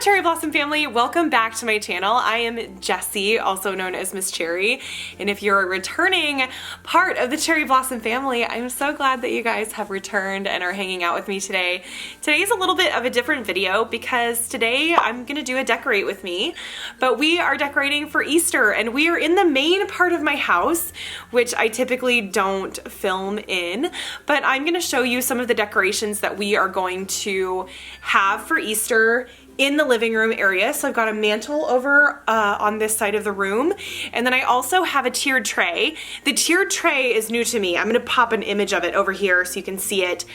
Cherry Blossom family, welcome back to my channel. I am Jessi, also known as Miss Cherry, and if you're a returning part of the Cherry Blossom family, I'm so glad that you guys have returned and are hanging out with me today. Today is a little bit of a different video because today I'm gonna do a decorate with me, but we are decorating for Easter and we are in the main part of my house, which I typically don't film in, but I'm gonna show you some of the decorations that we are going to have for Easter in the living room area. So I've got a mantle over on this side of the room, and then I also have a tiered tray. The tiered tray is new to me. I'm gonna pop an image of it over here so you can see it.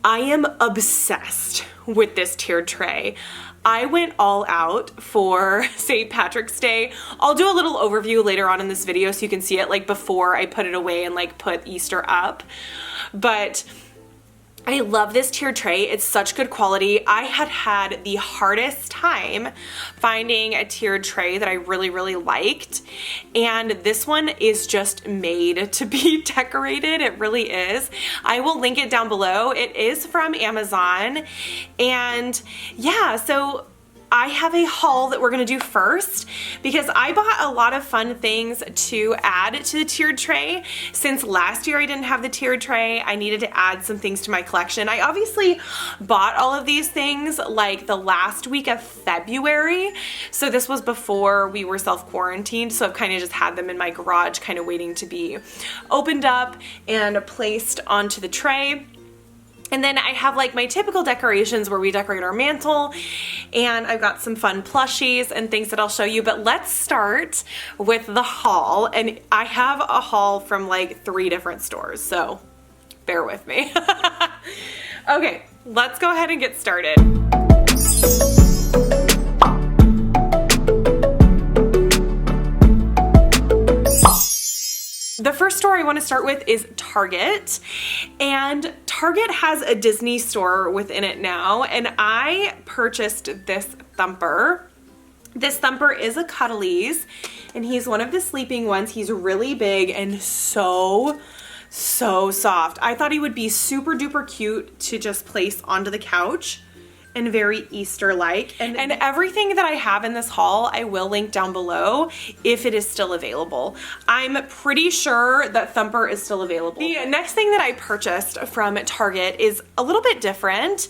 I am obsessed with this tiered tray. I went all out for St. Patrick's Day. I'll do a little overview later on in this video so you can see it like before I put it away and like put Easter up. But I love this tiered tray. It's such good quality. I had the hardest time finding a tiered tray that I really liked, and this one is just made to be decorated. It really is. I will link it down below. It is from Amazon, and yeah, so I have a haul that we're gonna do first because I bought a lot of fun things to add to the tiered tray. Since last year I didn't have the tiered tray, I needed to add some things to my collection. I obviously bought all of these things like the last week of February, so this was before we were self-quarantined, so I've kind of just had them in my garage kind of waiting to be opened up and placed onto the tray. And then I have like my typical decorations where we decorate our mantle, and I've got some fun plushies and things that I'll show you. But let's start with the haul, and I have a haul from like 3 different stores, so bear with me. Okay, let's go ahead and get started. The first store I want to start with is Target, and Target has a Disney store within it now, and I purchased this Thumper. This Thumper is a Cuddlies, and he's one of the sleeping ones. He's really big and so soft. I thought he would be super duper cute to just place onto the couch and very Easter-like. And everything that I have in this haul, I will link down below if it is still available. I'm pretty sure that Thumper is still available. The next thing that I purchased from Target is a little bit different.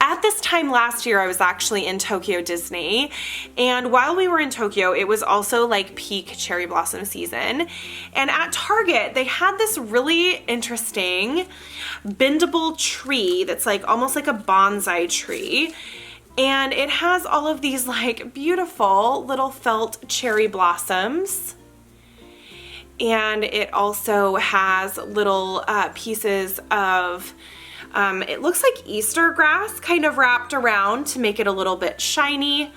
At this time last year, I was actually in Tokyo Disney, and while we were in Tokyo, it was also like peak cherry blossom season. And at Target, they had this really interesting bendable tree that's like almost like a bonsai tree, and it has all of these like beautiful little felt cherry blossoms, and it also has little pieces of it looks like Easter grass kind of wrapped around to make it a little bit shiny.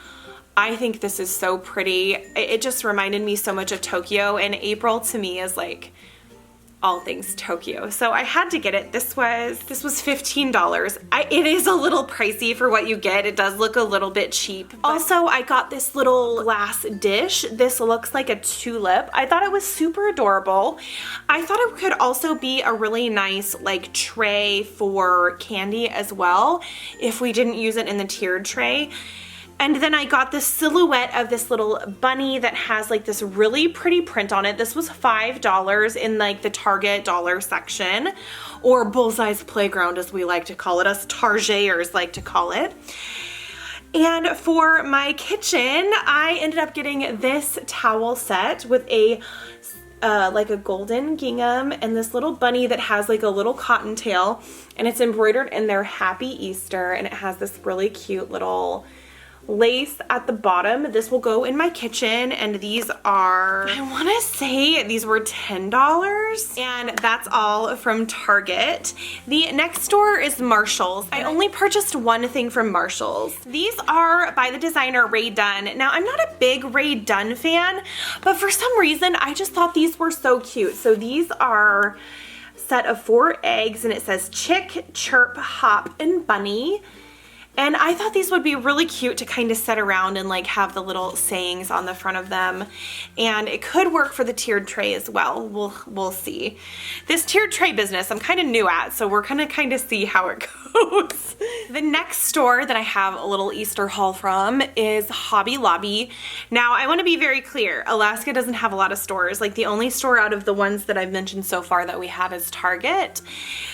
I think this is so pretty. It just reminded me so much of Tokyo, and April to me is like all things Tokyo. So I had to get it. This was $15. It is a little pricey for what you get. It does look a little bit cheap. Also, I got this little glass dish. This looks like a tulip. I thought it was super adorable. I thought it could also be a really nice like tray for candy as well if we didn't use it in the tiered tray. And then I got this silhouette of this little bunny that has like this really pretty print on it. This was $5 in like the Target dollar section, or Bullseye's Playground as we like to call it, us Targeters like to call it. And for my kitchen, I ended up getting this towel set with a like a golden gingham and this little bunny that has like a little cottontail, and it's embroidered in their Happy Easter, and it has this really cute little lace at the bottom. This will go in my kitchen, and these are, I want to say these were $10, and that's all from Target. The next store is Marshall's. I only purchased one thing from Marshall's. These are by the designer Rae Dunn. Now, I'm not a big Rae Dunn fan, but for some reason I just thought these were so cute. So these are a set of 4 eggs, and it says chick, chirp, hop, and bunny. And I thought these would be really cute to kind of set around and like have the little sayings on the front of them. And it could work for the tiered tray as well. We'll see. This tiered tray business I'm kind of new at, so we're gonna kind of see how it goes. The next store that I have a little Easter haul from is Hobby Lobby. Now I want to be very clear, Alaska doesn't have a lot of stores. Like the only store out of the ones that I've mentioned so far that we have is Target.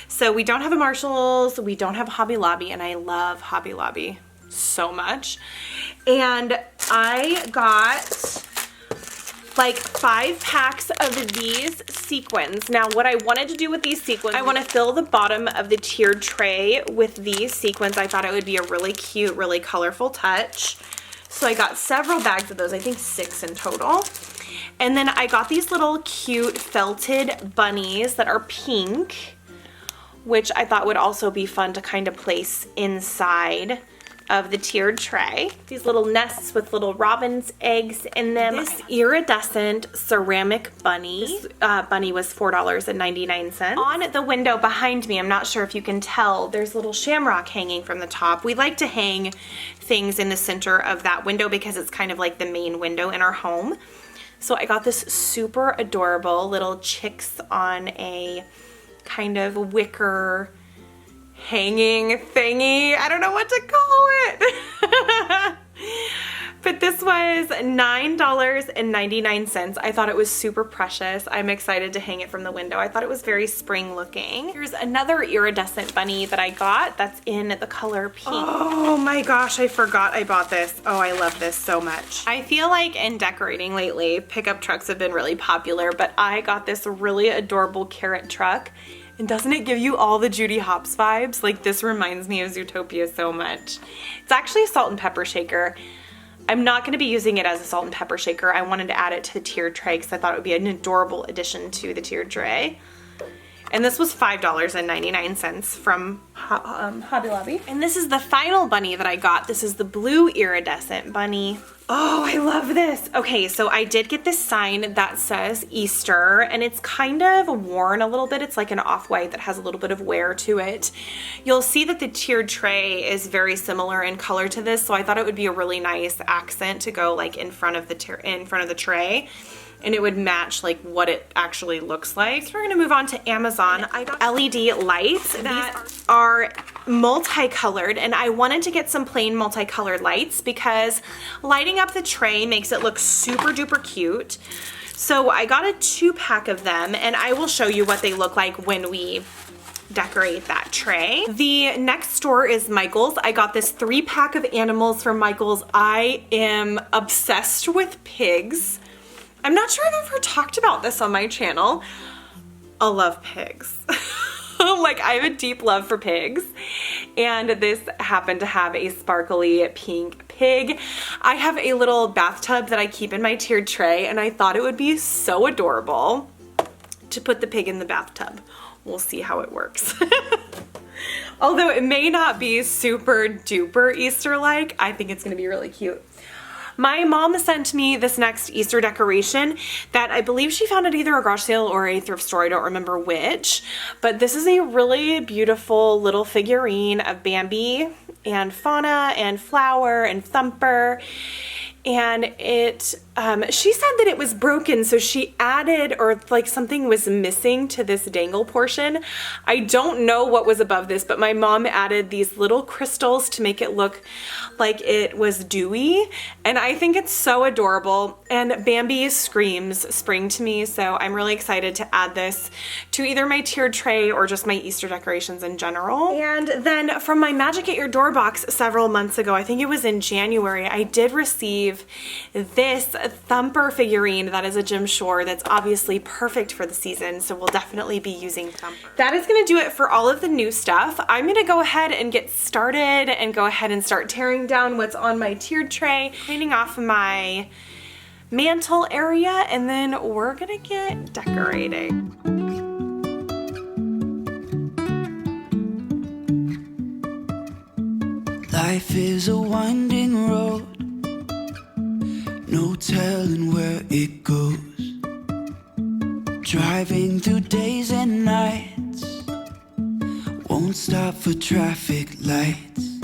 So we don't have a Marshalls, we don't have Hobby Lobby, and I love Hobby Lobby so much. And I got like 5 packs of these sequins. Now what I wanted to do with these sequins, I want to fill the bottom of the tiered tray with these sequins. I thought it would be a really cute, really colorful touch. So I got several bags of those, I think 6 in total. And then I got these little cute felted bunnies that are pink, which I thought would also be fun to kind of place inside of the tiered tray. These little nests with little robin's eggs in them. This iridescent ceramic bunny. This bunny was $4.99. On the window behind me, I'm not sure if you can tell, there's a little shamrock hanging from the top. We like to hang things in the center of that window because it's kind of like the main window in our home. So I got this super adorable little chicks on a kind of wicker hanging thingy. I don't know what to call it. But this was $9.99. I thought it was super precious. I'm excited to hang it from the window. I thought it was very spring looking. Here's another iridescent bunny that I got that's in the color pink. Oh my gosh, I forgot I bought this. Oh, I love this so much. I feel like in decorating lately, pickup trucks have been really popular, but I got this really adorable carrot truck. And doesn't it give you all the Judy Hopps vibes? Like this reminds me of Zootopia so much. It's actually a salt and pepper shaker. I'm not gonna be using it as a salt and pepper shaker. I wanted to add it to the tiered tray because I thought it would be an adorable addition to the tiered tray. And this was $5.99 from Hobby Lobby. And this is the final bunny that I got. This is the blue iridescent bunny. Oh, I love this. Okay, so I did get this sign that says Easter, and it's kind of worn a little bit. It's like an off-white that has a little bit of wear to it. You'll see that the tiered tray is very similar in color to this, so I thought it would be a really nice accent to go like in front of the tray. And it would match like what it actually looks like. So we're gonna move on to Amazon. I got LED lights that are multicolored, and I wanted to get some plain multicolored lights because lighting up the tray makes it look super duper cute. So I got a 2-pack of them, and I will show you what they look like when we decorate that tray. The next store is Michael's. I got this 3-pack of animals from Michael's. I am obsessed with pigs. I'm not sure I've ever talked about this on my channel. I love pigs. Like I have a deep love for pigs. And this happened to have a sparkly pink pig. I have a little bathtub that I keep in my tiered tray, and I thought it would be so adorable to put the pig in the bathtub. We'll see how it works. Although it may not be super duper Easter-like, I think it's gonna be really cute. My mom sent me this next Easter decoration that I believe she found at either a garage sale or a thrift store. I don't remember which, but this is a really beautiful little figurine of Bambi and Fauna and Flower and Thumper. And it, she said that it was broken, so she added, or like something was missing to this dangle portion. I don't know what was above this, but my mom added these little crystals to make it look like it was dewy, and I think it's so adorable. And Bambi screams spring to me, so I'm really excited to add this to either my tiered tray or just my Easter decorations in general. And then from my Magic at Your Door box several months ago, I think it was in January, I did receive this Thumper figurine that is a Jim Shore that's obviously perfect for the season, so we'll definitely be using Thumper. That is gonna do it for all of the new stuff. I'm gonna go ahead and get started and go ahead and start tearing down what's on my tiered tray, cleaning off my mantle area, and then we're gonna get decorating. Life is a winding road, no telling where it goes. Driving through days and nights, won't stop for traffic lights.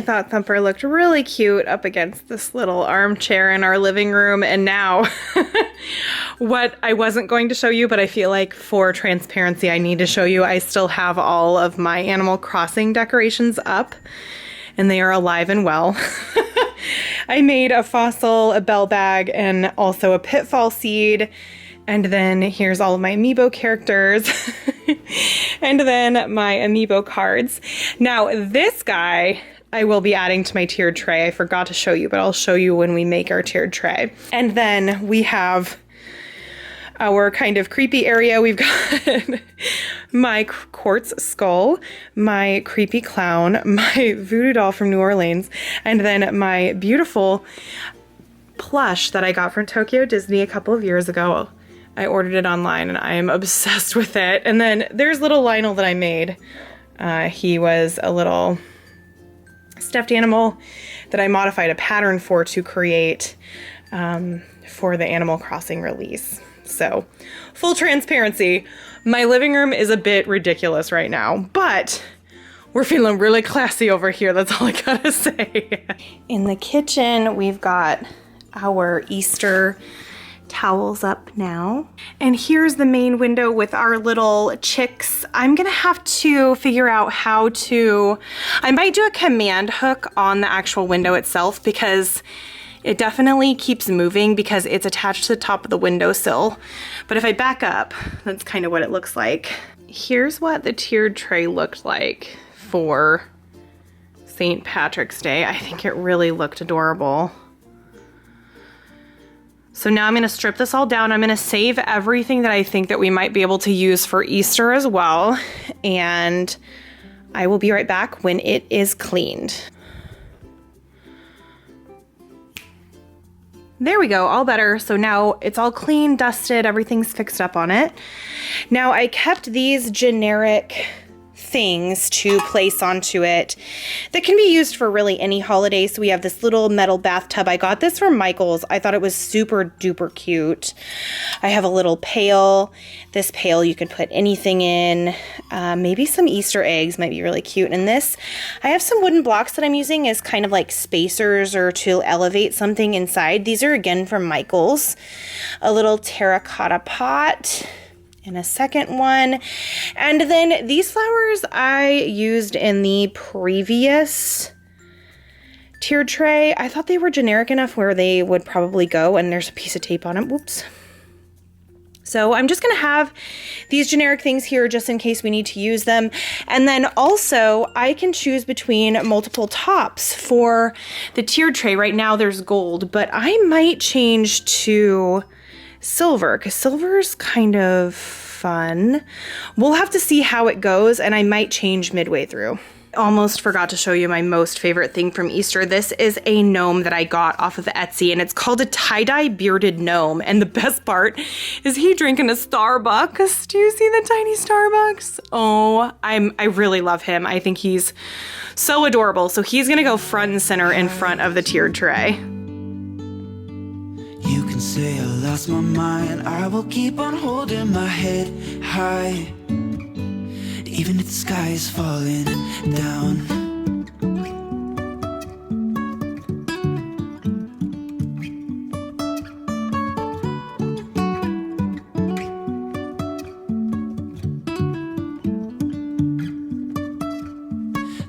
thought Thumper looked really cute up against this little armchair in our living room. And now what I wasn't going to show you, but I feel like for transparency, I need to show you, I still have all of my Animal Crossing decorations up and they are alive and well. I made a fossil, a bell bag, and also a pitfall seed. And then here's all of my amiibo characters and then my amiibo cards. Now this guy I will be adding to my tiered tray. I forgot to show you, but I'll show you when we make our tiered tray. And then we have our kind of creepy area. We've got my quartz skull, my creepy clown, my voodoo doll from New Orleans, and then my beautiful plush that I got from Tokyo Disney a couple of years ago. I ordered it online and I am obsessed with it. And then there's little Lionel that I made. He was a little stuffed animal that I modified a pattern for to create for the Animal Crossing release. So, full transparency, my living room is a bit ridiculous right now, but we're feeling really classy over here. That's all I gotta say. In the kitchen, we've got our Easter towels up now. And here's the main window with our little chicks. I'm gonna have to figure out how to, I might do a command hook on the actual window itself because it definitely keeps moving because it's attached to the top of the windowsill. But if I back up, that's kind of what it looks like. Here's what the tiered tray looked like for St. Patrick's Day. I think it really looked adorable. So now I'm gonna strip this all down. I'm gonna save everything that I think that we might be able to use for Easter as well. And I will be right back when it is cleaned. There we go, all better. So now it's all clean, dusted, everything's fixed up on it. Now I kept these generic things to place onto it that can be used for really any holiday. So we have this little metal bathtub. I got this from Michael's. I thought it was super duper cute. I have a little pail. This pail you could put anything in. Maybe some Easter eggs might be really cute. And this, I have some wooden blocks that I'm using as kind of like spacers or to elevate something inside. These are again from Michael's. A little terracotta pot. And a second one. And then these flowers I used in the previous tiered tray. I thought they were generic enough where they would probably go, and there's a piece of tape on them. Whoops. So I'm just gonna have these generic things here just in case we need to use them. And then also I can choose between multiple tops for the tiered tray. Right now there's gold, but I might change to silver because silver's kind of fun. We'll have to see how it goes, and I might change midway through. Almost forgot to show you my most favorite thing from Easter. This is a gnome that I got off of Etsy, and it's called a tie-dye bearded gnome. And the best part is he drinking a Starbucks. Do you see the tiny Starbucks? Oh, I really love him. I think he's so adorable. So he's gonna go front and center in front of the tiered tray. You can say I lost my mind, I will keep on holding my head high, even if the sky is falling down.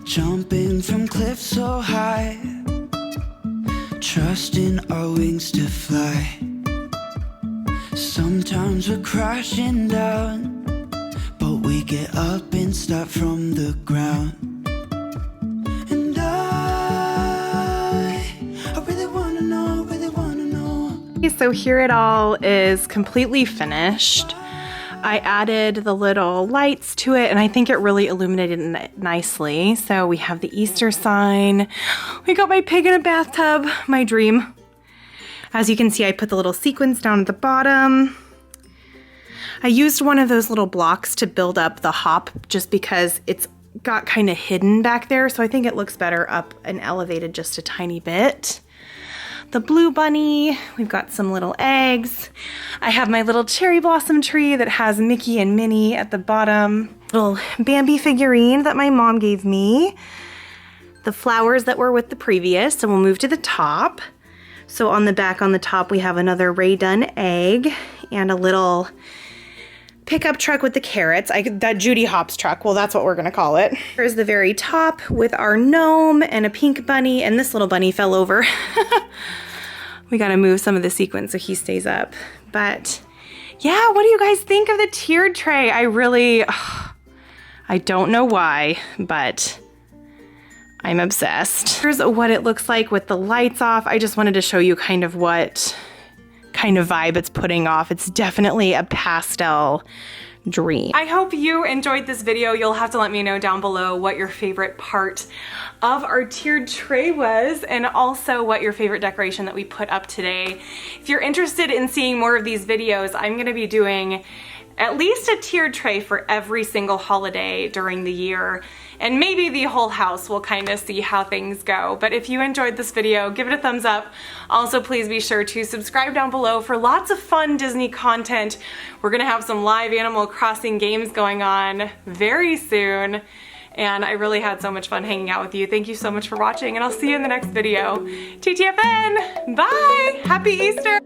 Jumping from cliffs so high, trusting our wings to fly. Sometimes we're crashing down, but we get up and start from the ground. And I really wanna know, really wanna know. Okay, so here it all is completely finished. I added the little lights to it, and I think it really illuminated it nicely. So we have the Easter sign. We got my pig in a bathtub, my dream. As you can see, I put the little sequins down at the bottom. I used one of those little blocks to build up the hop just because it's got kind of hidden back there. So I think it looks better up and elevated just a tiny bit. The blue bunny, we've got some little eggs. I have my little cherry blossom tree that has Mickey and Minnie at the bottom. Little Bambi figurine that my mom gave me. the flowers that were with the previous, and we'll move to the top. So on the back, on the top, we have another Rae Dunn egg and a little pickup truck with the carrots. That Judy Hopps truck, well, that's what we're gonna call it. Here's the very top with our gnome and a pink bunny, and this little bunny fell over. We gotta move some of the sequins so he stays up. But yeah, what do you guys think of the tiered tray? I don't know why, but I'm obsessed. Here's what it looks like with the lights off. I just wanted to show you kind of what kind of vibe it's putting off. It's definitely a pastel dream. I hope you enjoyed this video. You'll have to let me know down below what your favorite part of our tiered tray was, and also what your favorite decoration that we put up today. If you're interested in seeing more of these videos, I'm gonna be doing at least a tiered tray for every single holiday during the year, and maybe the whole house. We'll kind of see how things go. But if you enjoyed this video, give it a thumbs up. Also, please be sure to subscribe down below for lots of fun Disney content. We're gonna have some live Animal Crossing games going on very soon, and I really had so much fun hanging out with you. Thank you so much for watching, and I'll see you in the next video. TTFN, bye! Happy Easter!